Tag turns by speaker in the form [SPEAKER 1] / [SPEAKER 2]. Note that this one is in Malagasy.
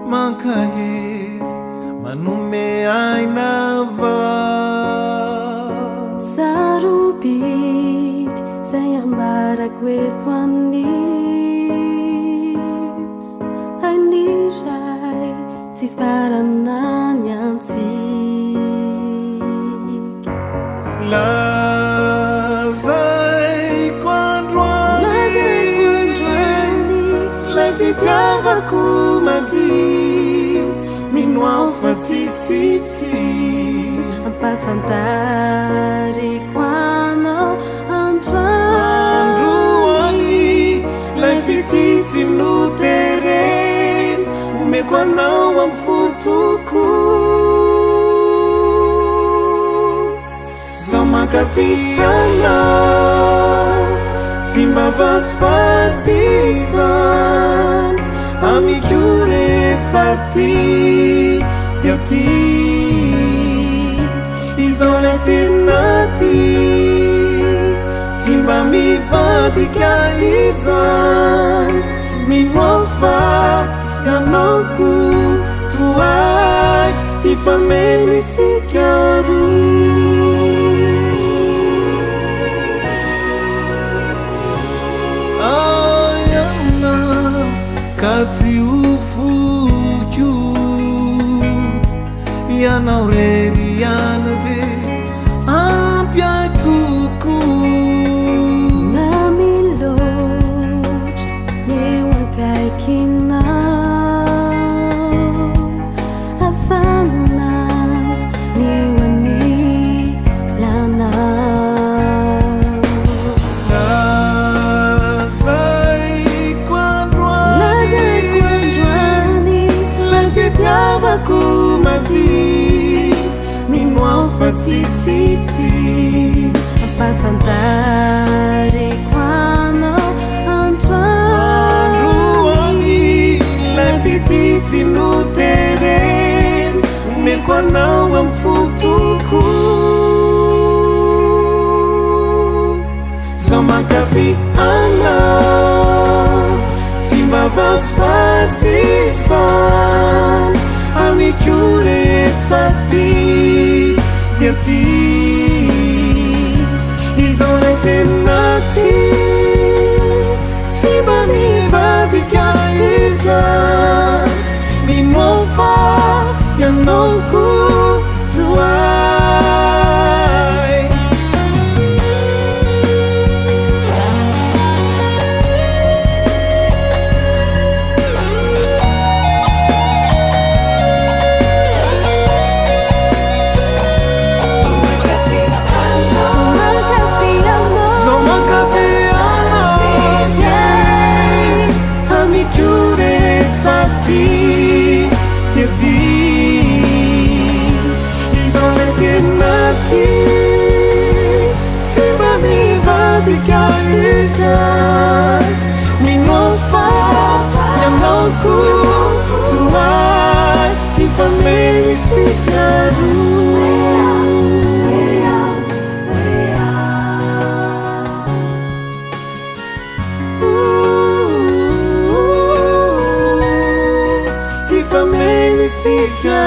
[SPEAKER 1] Mankahery manome aina
[SPEAKER 2] sarobidy zay ambarako eto aniray tsy faranany antsika
[SPEAKER 1] lazaiko androany lay fitiavako madio mino aho fa tsisitsy
[SPEAKER 2] ampafantariko anao
[SPEAKER 1] androany lay fititsy notereny omeko anao amy fotoko zaho mankafy anao tsy mba vasivasizany amiko rehefa ty dia ty izao lay tenaty tsy mba mivadika izany mino aho fa ianaoko toay ifameno isika ka tsy ufoko ianao rery iana de ampiay toko
[SPEAKER 2] namiloatra neo akaikinao afanana neo anilanao
[SPEAKER 1] fitiavako madio mino aho fa tsisitsy
[SPEAKER 2] ampafantariko anao
[SPEAKER 1] androany lay fititsy notereny omeko anao amy fotoko zaho mankafy anao tsy mba vasivasizany amiko rehefa ty dia ty izao lay tenaty tsy mba mivadika izany mino aho fa ianaoko toay mino aho fa ianaoko toay ifameno isika ifameno isika